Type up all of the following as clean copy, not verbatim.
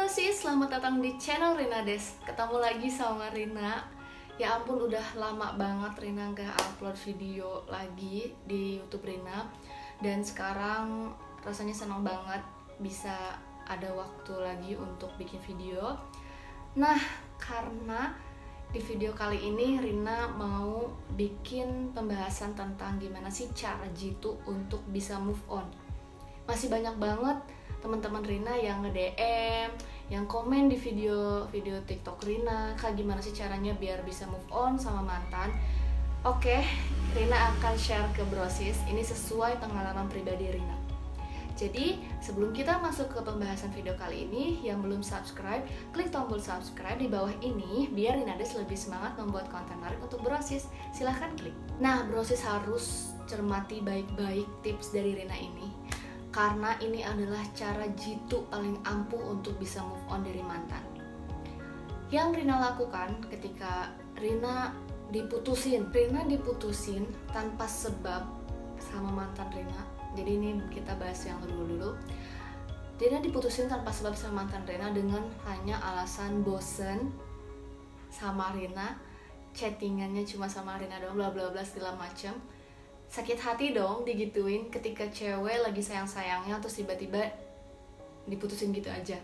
Brosis, selamat datang di channel Rina Des. Ketemu lagi sama Rina. Ya ampun, udah lama banget Rina gak upload video lagi di YouTube Rina. Dan sekarang rasanya senang banget bisa ada waktu lagi untuk bikin video. Nah, karena di video kali ini Rina mau bikin pembahasan tentang gimana sih cara Jitu untuk bisa move on. Masih banyak banget teman-teman Rina yang nge-DM, yang komen di video TikTok Rina, kayak gimana sih caranya biar bisa move on sama mantan. Oke, Rina akan share ke Brosis, ini sesuai pengalaman pribadi Rina. Jadi, sebelum kita masuk ke pembahasan video kali ini, yang belum subscribe, klik tombol subscribe di bawah ini, biar Rina Des lebih semangat membuat konten menarik untuk Brosis. Silahkan klik. Nah, Brosis harus cermati baik-baik tips dari Rina ini, karena ini adalah cara Jitu paling ampuh untuk bisa move on dari mantan. Yang Rina lakukan ketika Rina diputusin tanpa sebab sama mantan Rina. Jadi ini kita bahas yang dulu. Rina diputusin tanpa sebab sama mantan Rina dengan hanya alasan bosen sama Rina, chattingannya cuma sama Rina doang, bla bla bla segala macam. Sakit hati dong digituin ketika cewek lagi sayang-sayangnya terus tiba-tiba diputusin gitu aja.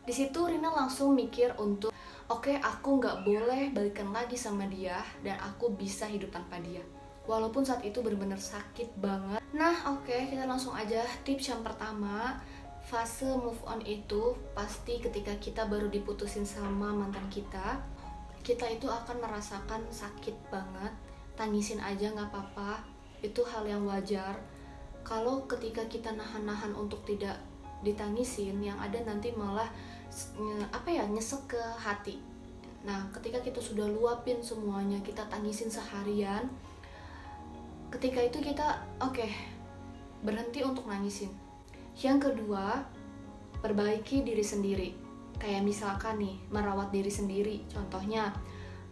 Di situ Rina langsung mikir untuk oke, aku nggak boleh balikan lagi sama dia dan aku bisa hidup tanpa dia. Walaupun saat itu benar-benar sakit banget. Nah, oke, kita langsung aja tips yang pertama. Fase move on itu pasti ketika kita baru diputusin sama mantan kita itu akan merasakan sakit banget. Tangisin aja nggak apa-apa, itu hal yang wajar. Kalau ketika kita nahan-nahan untuk tidak ditangisin, yang ada nanti malah nyesek ke hati. Nah, ketika kita sudah luapin semuanya, kita tangisin seharian, ketika itu kita berhenti untuk nangisin. Yang kedua, perbaiki diri sendiri. Kayak misalkan nih, merawat diri sendiri. Contohnya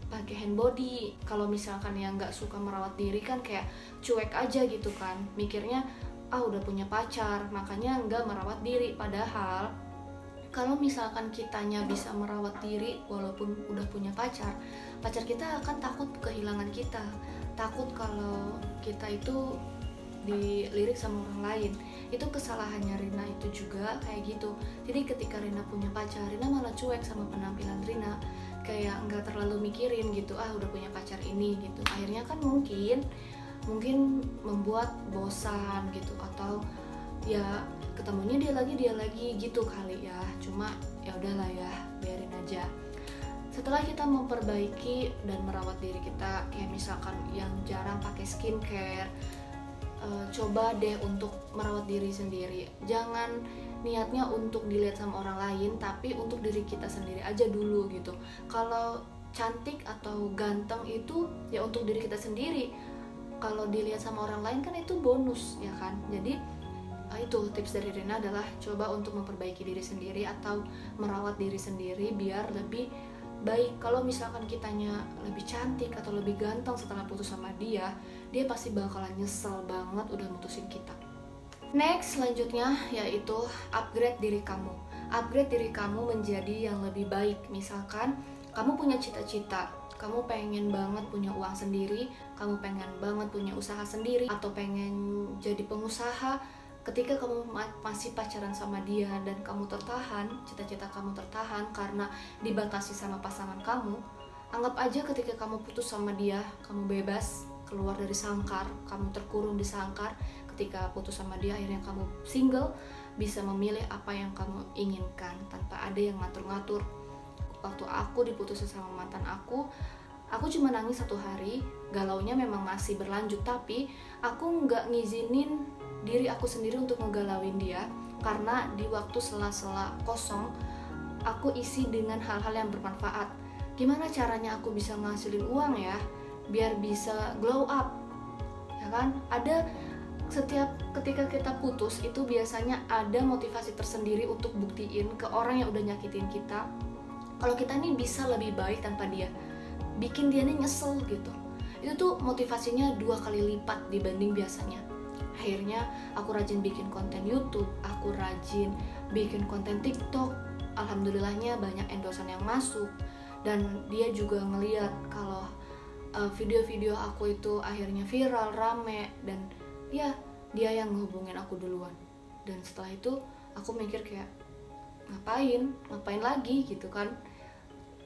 pakai hand body. Kalau misalkan yang nggak suka merawat diri kan kayak cuek aja gitu kan, mikirnya udah punya pacar makanya nggak merawat diri. Padahal kalau misalkan kitanya bisa merawat diri walaupun udah punya pacar kita akan takut kehilangan kita, takut kalau kita itu dilirik sama orang lain. Itu kesalahannya Rina itu juga kayak gitu. Jadi ketika Rina punya pacar, Rina malah cuek sama penampilan Rina, kayak nggak terlalu mikirin gitu, udah punya pacar ini gitu. Akhirnya kan mungkin membuat bosan gitu, atau ya ketemunya dia lagi gitu kali ya. Cuma ya udahlah ya, biarin aja. Setelah kita memperbaiki dan merawat diri kita, kayak misalkan yang jarang pakai skincare, coba deh untuk merawat diri sendiri. Jangan niatnya untuk dilihat sama orang lain, tapi untuk diri kita sendiri aja dulu gitu. Kalau cantik atau ganteng itu ya untuk diri kita sendiri. Kalau dilihat sama orang lain kan itu bonus ya kan. Jadi itu tips dari Rina adalah coba untuk memperbaiki diri sendiri atau merawat diri sendiri biar lebih baik. Kalau misalkan kitanya lebih cantik atau lebih ganteng setelah putus sama dia pasti bakalan nyesel banget udah mutusin kita. Next, selanjutnya yaitu upgrade diri kamu. Upgrade diri kamu menjadi yang lebih baik. Misalkan kamu punya cita-cita, kamu pengen banget punya uang sendiri, kamu pengen banget punya usaha sendiri, atau pengen jadi pengusaha. Ketika kamu masih pacaran sama dia dan kamu tertahan, cita-cita kamu tertahan karena dibatasi sama pasangan kamu, anggap aja ketika kamu putus sama dia, kamu bebas keluar dari sangkar, kamu terkurung di sangkar. Ketika putus sama dia, akhirnya kamu single, bisa memilih apa yang kamu inginkan tanpa ada yang ngatur-ngatur. Waktu aku diputusin sama mantan aku cuma nangis 1 hari. Galaunya memang masih berlanjut, tapi aku nggak ngizinin diri aku sendiri untuk ngegalauin dia, karena di waktu sela-sela kosong aku isi dengan hal-hal yang bermanfaat. Gimana caranya aku bisa ngasilin uang ya biar bisa glow up, ya kan? Ada setiap ketika kita putus itu biasanya ada motivasi tersendiri untuk buktiin ke orang yang udah nyakitin kita kalau kita nih bisa lebih baik tanpa dia, bikin dia nih nyesel gitu. Itu tuh motivasinya 2 kali lipat dibanding biasanya. Akhirnya aku rajin bikin konten YouTube, aku rajin bikin konten TikTok, alhamdulillahnya banyak endorsan yang masuk, dan dia juga ngeliat kalau video-video aku itu akhirnya viral, rame, dan ya dia yang ngehubungin aku duluan. Dan setelah itu aku mikir kayak ngapain lagi gitu kan,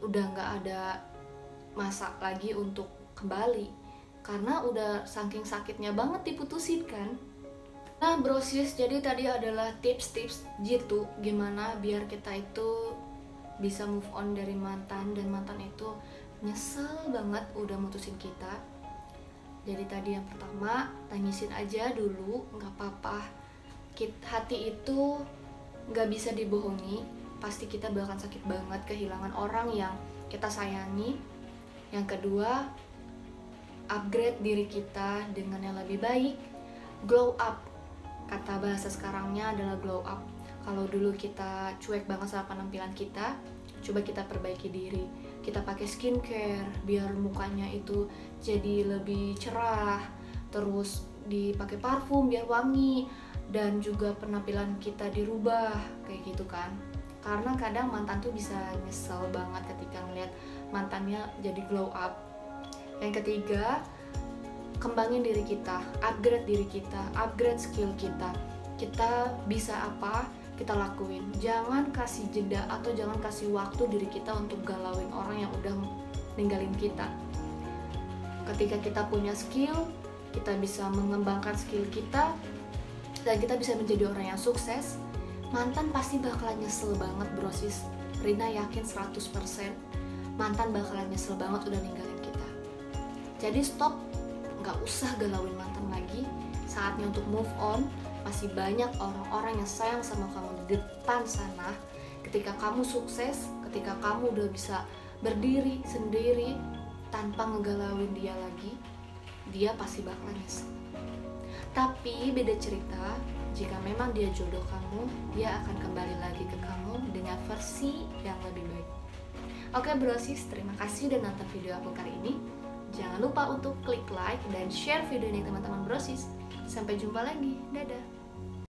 udah nggak ada masa lagi untuk kembali karena udah saking sakitnya banget diputusin kan. Nah brosis, jadi tadi adalah tips-tips gitu gimana biar kita itu bisa move on dari mantan, dan mantan itu nyesel banget udah mutusin kita. Jadi tadi yang pertama, tangisin aja dulu, nggak apa-apa. Hati itu nggak bisa dibohongi, pasti kita bakal sakit banget kehilangan orang yang kita sayangi. Yang kedua, upgrade diri kita dengan yang lebih baik, glow up. Kata bahasa sekarangnya adalah glow up. Kalau dulu kita cuek banget sama penampilan kita, coba kita perbaiki diri. Kita pakai skincare biar mukanya itu jadi lebih cerah, terus dipakai parfum biar wangi, dan juga penampilan kita dirubah kayak gitu kan. Karena kadang mantan tuh bisa nyesel banget ketika ngeliat mantannya jadi glow up. Yang ketiga, kembangin diri kita, upgrade diri kita, upgrade skill kita. Kita bisa apa, kita lakuin. Jangan kasih jeda atau jangan kasih waktu diri kita untuk galauin orang yang udah ninggalin kita. Ketika kita punya skill, kita bisa mengembangkan skill kita, dan kita bisa menjadi orang yang sukses. Mantan pasti bakalan nyesel banget brosis. Rina yakin 100% mantan bakalan nyesel banget udah ninggalin kita. Jadi stop, gak usah galauin mantan lagi. Saatnya untuk move on. Masih banyak orang-orang yang sayang sama kamu di depan sana. Ketika kamu sukses, ketika kamu udah bisa berdiri sendiri tanpa ngegalauin dia lagi, dia pasti bakalan nyesel. Tapi beda cerita, jika memang dia jodoh kamu, dia akan kembali lagi ke kamu dengan versi yang lebih baik. Oke brosis, terima kasih udah nonton video aku kali ini. Jangan lupa untuk klik like dan share video ini teman-teman brosis. Sampai jumpa lagi, dadah.